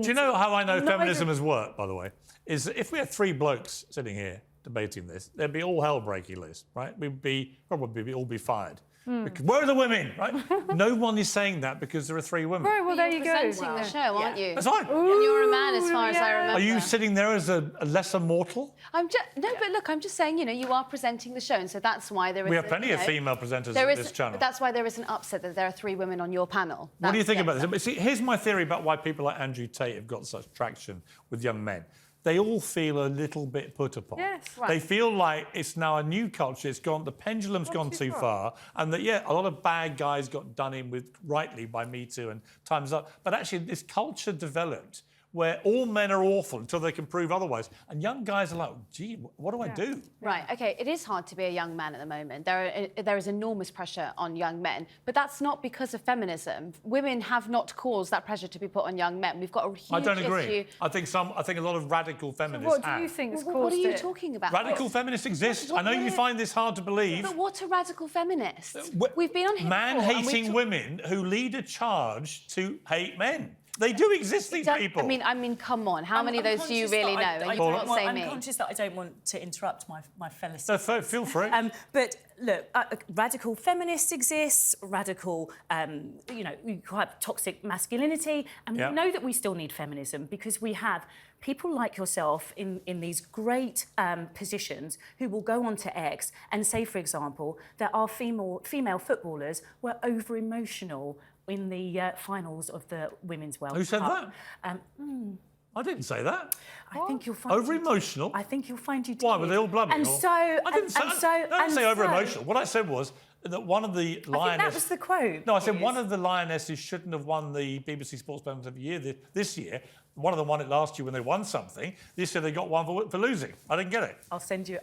Do you know how I know feminism has worked, by the way? Is that if we had three blokes sitting here debating this, there'd be all hell breaking loose, right? We'd probably all be fired. Because, where are the women, right? No one is saying that because there are three women. Right, well, there you go. You're presenting the show, aren't you? That's fine. And you're a man, as far as I remember. Are you sitting there as a lesser mortal? No, but look, I'm just saying, you know, you are presenting the show, and so that's why there is... We have plenty of female presenters on this channel. But that's why there is an upset that there are three women on your panel. What do you think about this? See, here's my theory about why people like Andrew Tate have got such traction with young men. They all feel a little bit put upon. Yes, right. They feel like it's now a new culture. It's gone. The pendulum's gone too far, and that a lot of bad guys got done in with rightly by Me Too and Time's Up. But actually, this culture developed where all men are awful until they can prove otherwise, and young guys are like, gee, what do I do? Right. OK. It is hard to be a young man at the moment. There is enormous pressure on young men, but that's not because of feminism. Women have not caused that pressure to be put on young men. We've got a huge issue. I don't agree. I think a lot of radical feminists. So what do you think has caused it? What are you talking about? Radical feminists exist. I know you find this hard to believe. But what are radical feminists? We've been on here man-hating women who lead a charge to hate men. They do exist, these people. I mean, come on. How many of those do you really know? And you cannot say me. I'm conscious that I don't want to interrupt my fellow So feel free. But look, radical feminists exist, radical, you know, you have toxic masculinity, and we know that we still need feminism because we have people like yourself in these great positions who will go on to X and say, for example, that our female footballers were over-emotional in the finals of the Women's World Cup. Who said that? I didn't say that. I think you'll find over-emotional. I think you'll find you did. Why were they all blubbing? And so I didn't say over-emotional. What I said was that one of the lionesses... I think that was the quote. No, I said one of the lionesses shouldn't have won the BBC Sports Person of the Year this year. One of them won it last year when they won something. This year they got one for losing. I didn't get it. I'll send you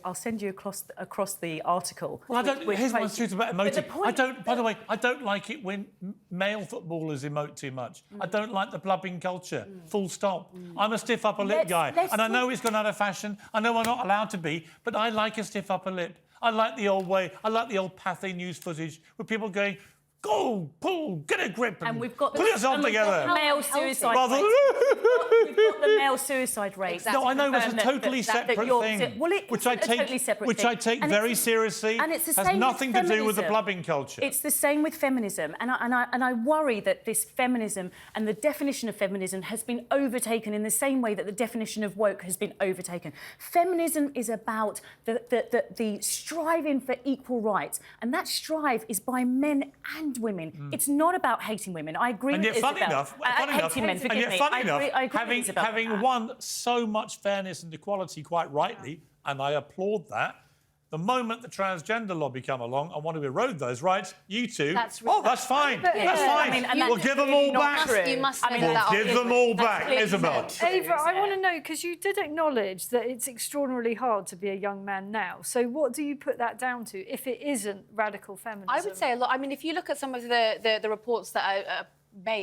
across the article. Well, here's my truth about emoting. By the way, I don't like it when male footballers emote too much. I don't like the blubbing culture. Full stop. I'm a stiff upper lip guy, and I know it's gone out of fashion. I know I'm not allowed to be, but I like a stiff upper lip. I like the old way. I like the old Pathé news footage with people going, go, pull, get a grip, and we've got pull yourself together. Male suicide rate. We've got the male suicide rate. Exactly. No, I know it's a totally separate thing, which I take very seriously. And it's the same has nothing with to do with the feminism. blubbing culture. It's the same with feminism, and I worry that this feminism and the definition of feminism has been overtaken in the same way that the definition of woke has been overtaken. Feminism is about the striving for equal rights, and that strive is by men and women. It's not about hating women. I agree. And yet, with funny Isabel. enough, hating men. Forgive me. I agree having won so much fairness and equality quite rightly, and I applaud that. The moment the transgender lobby come along and want to erode those rights, you two, that's fine. That's fine. We'll give them all back. You must we'll give them all back, Isabel. Ava, I want to know, because you did acknowledge that it's extraordinarily hard to be a young man now. So what do you put that down to, if it isn't radical feminism? I would say a lot. I mean, if you look at some of the reports that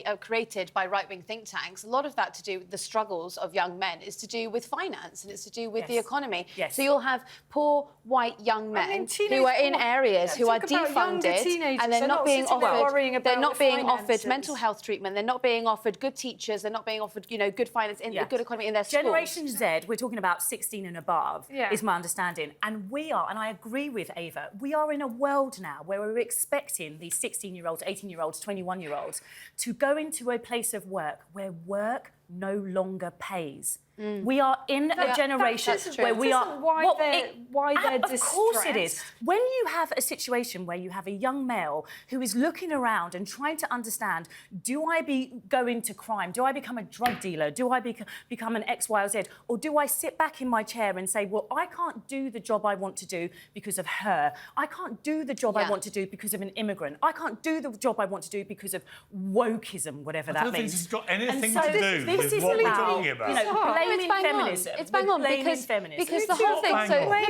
are created by right-wing think tanks, a lot of that to do with the struggles of young men is to do with finance and it's to do with the economy. So you'll have poor white young men who are in areas who are defunded and they're not being offered mental health treatment, they're not being offered good teachers, they're not being offered, you know, good finance in good economy in their schools. Generation Z, we're talking about 16 and above, is my understanding. And we are, and I agree with Ava, we are in a world now where we're expecting these 16-year-olds, 18-year-olds, 21-year-olds to go into a place of work where work no longer pays. We are in a generation where we are... Why they're distressed. Of course it is. When you have a situation where you have a young male who is looking around and trying to understand, do I go into crime? Do I become a drug dealer? Do I become an X, Y, or Z? Or do I sit back in my chair and say, well, I can't do the job I want to do because of her. I can't do the job I want to do because of an immigrant. I can't do the job I want to do because of wokeism, whatever that means. I don't think this has got anything to do with what we're talking about. You know, it's bang feminism. On. It's bang on because the whole thing.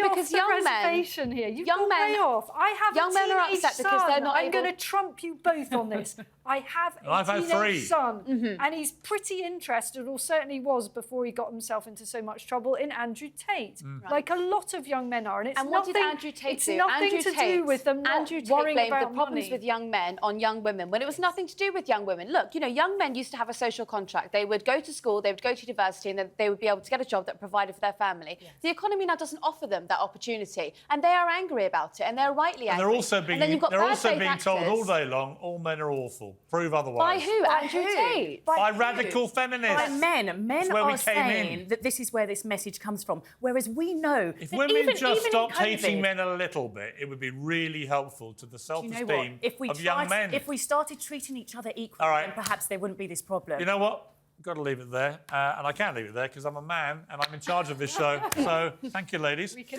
Because young men here. You've gone way off. I have young men are upset because they're not. I'm going to trump you both on this. I have I've a had teenage 3. son, and he's pretty interested, or certainly was before he got himself into so much trouble, in Andrew Tate. Like a lot of young men are. And what did Andrew Tate do? It's nothing to do with them not Andrew Tate worrying blamed about the problems money. with young men on young women when it was nothing to do with young women. Look, you know, young men used to have a social contract. They would go to school, they would go to university, and then they would be able to get a job that provided for their family. Yes. The economy now doesn't offer them that opportunity, and they are angry about it, and they're rightly angry. And they're also being told all day long, all men are awful. Prove otherwise. By who? Andrew Tate. By radical feminists. By men. Men are saying that this is where this message comes from. Whereas we know if that women even just stopped in COVID, hating men a little bit, it would be really helpful to the self-esteem of young men. If we started treating each other equally, then perhaps there wouldn't be this problem. You know what? Got to leave it there. And I can't leave it there because I'm a man and I'm in charge of this show. So thank you, ladies.